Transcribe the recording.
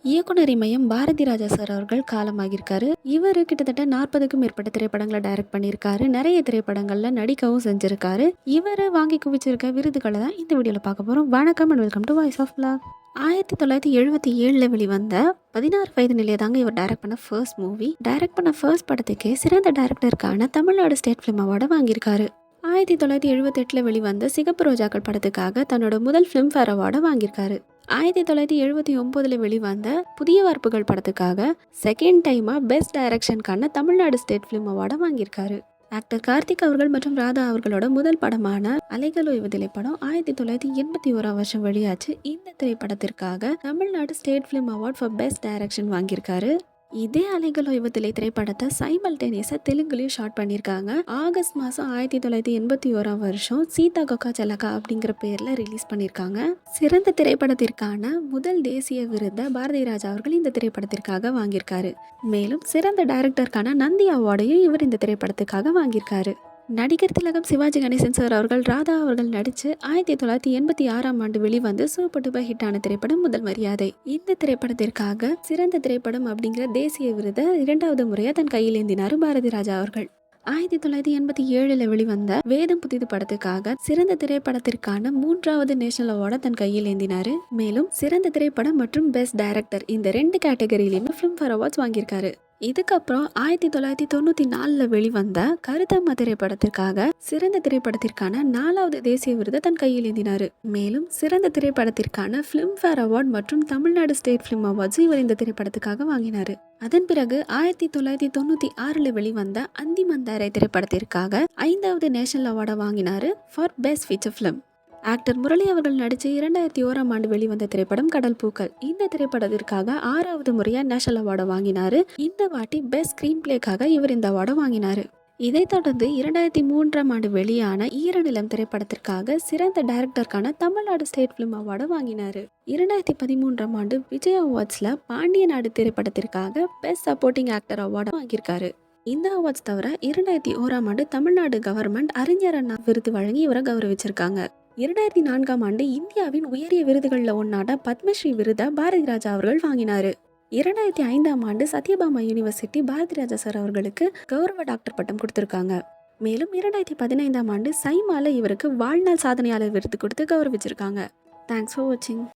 இயக்குனர் இமயம் பாரதி ராஜா சார் அவர்கள் காலமாகியிருக்காரு. இவர் கிட்டத்தட்ட 40க்கும் மேற்பட்ட திரைப்படங்களை டைரக்ட் பண்ணியிருக்காரு. நிறைய திரைப்படங்கள்ல நடிக்கவும் செஞ்சிருக்காரு. இவர் வாங்கி குவிச்சிருக்க விருதுகளை தான் இந்த வீடியோவில் பார்க்க போகிறோம். வணக்கம் and welcome to voice of love. 1977 வெளிவந்த 16 வயது நிலையை தாங்க இவர் டைரக்ட் பண்ண ஃபர்ஸ்ட் மூவி. டைரக்ட் பண்ண ஃபர்ஸ்ட் படத்துக்கே சிறந்த டைரக்டருக்கான தமிழ்நாடு ஸ்டேட் ஃபிலிம் அவார்டை வாங்கியிருக்காரு. 1978 வெளிவந்த சிகப்பு ரோஜாக்கள் படத்துக்காக தன்னோட முதல் ஃபிலிம்ஃபேர் அவார்டை வாங்கியிருக்காரு. 1979 வெளிவந்த புதிய வார்ப்புகள் படத்துக்காக செகண்ட் டைமா பெஸ்ட் டைரக்ஷனுக்கான தமிழ்நாடு ஸ்டேட் ஃபிலிம் அவார்டை வாங்கியிருக்காரு. ஆக்டர் கார்த்திக் அவர்கள் மற்றும் ராதா அவர்களோட முதல் படமான அலைகள் ஓய்வதில்லை படம் 1981 வெளியாச்சு. இந்த திரைப்படத்திற்காக Tamil Nadu state film award for best direction வாங்கியிருக்காரு. இதே அலைகள் ஓய்வதில்லை திரைப்படத்தை சைமல்டேனியஸா தெலுங்குலயும் ஷார்ட் பண்ணியிருக்காங்க. ஆகஸ்ட் மாதம் 1981 சீதா கொக்கா செலகா அப்படிங்கிற பேர்ல ரிலீஸ் பண்ணியிருக்காங்க. சிறந்த திரைப்படத்திற்கான முதல் தேசிய விருதை பாரதி ராஜா அவர்கள் இந்த திரைப்படத்திற்காக வாங்கியிருக்காரு. மேலும் சிறந்த டைரக்டருக்கான நந்தி அவார்டையும் இவர் இந்த திரைப்படத்துக்காக வாங்கியிருக்காரு. நடிகர் திலகம் சிவாஜி கணேசன் சார் அவர்கள் ராதா அவர்கள் நடித்து 1986 வெளிவந்து சூப்பர் டூப்பர் ஹிட்டான திரைப்படம் முதல் மரியாதை. இந்த திரைப்படத்திற்காக சிறந்த திரைப்படம் அப்படிங்கிற தேசிய விருதை 2வது முறையாக தன் கையில் ஏந்தினார் பாரதி ராஜா அவர்கள். 1987 வெளிவந்த வேதம் புதிது படத்துக்காக சிறந்த திரைப்படத்திற்கான 3வது நேஷனல் அவார்டை தன் கையில் ஏந்தினாரு. மேலும் சிறந்த திரைப்படம் மற்றும் பெஸ்ட் டைரக்டர் இந்த 2 கேட்டகரியிலுமே ஃபிலிம்ஃபேர் அவார்ட்ஸ் வாங்கியிருக்காரு. இதுக்கப்புறம் 1994 வெளிவந்த கருத்தம்மா திரைப்படத்திற்காக சிறந்த திரைப்படத்திற்கான 4வது தேசிய விருதை தன் கையில் ஏந்தினார். மேலும் சிறந்த திரைப்படத்திற்கான ஃபிலிம்ஃபேர் அவார்ட் மற்றும் தமிழ்நாடு ஸ்டேட் ஃபிலிம் அவார்ட்ஸ் இவர் இந்த திரைப்படத்துக்காக வாங்கினார். அதன் பிறகு 1996 வெளிவந்த அந்தி மந்தாரை திரைப்படத்திற்காக 5வது நேஷனல் அவார்டை வாங்கினார் for best feature film. Actor Murali அவர்கள் நடித்து 2001 வெளிவந்த திரைப்படம் கடல் பூக்கள். இந்த திரைப்படத்திற்காக 6வது முறையாக நேஷனல் அவார்டை வாங்கினார். இந்த வாட்டி பெஸ்ட் ஸ்க்ரீன் பிளேக்காக இவர் இந்த அவார்டை வாங்கினார். இதைத் தொடர்ந்து 2003 வெளியான ஈரநிலம் திரைப்படத்திற்காக சிறந்த டைரக்டருக்கான தமிழ்நாடு ஸ்டேட் ஃபிலிம் அவார்டை வாங்கினார். 2013 விஜய் அவார்ட்ஸில் பாண்டிய நாடு திரைப்படத்திற்காக பெஸ்ட் சப்போர்ட்டிங் ஆக்டர் அவார்டை வாங்கியிருக்காரு. இந்த அவார்ட்ஸ் தவிர 2001 தமிழ்நாடு கவர்மெண்ட் அறிஞர் அண்ணா விருது வழங்கி இவரை கௌரவிச்சிருக்காங்க. 2004 இந்தியாவின் உயரிய விருதுகளில் ஒன்றான பத்மஸ்ரீ விருதை பாரதி ராஜா அவர்கள் வாங்கினார். 2005 சத்யபாமா யூனிவர்சிட்டி பாரதி ராஜா சார் அவர்களுக்கு கௌரவ டாக்டர் பட்டம் கொடுத்துருக்காங்க. மேலும் 2015 சைமால இவருக்கு வாழ்நாள் சாதனையாளர் விருது கொடுத்து கௌரவிச்சிருக்காங்க. தேங்க்ஸ் ஃபார் வாட்சிங்.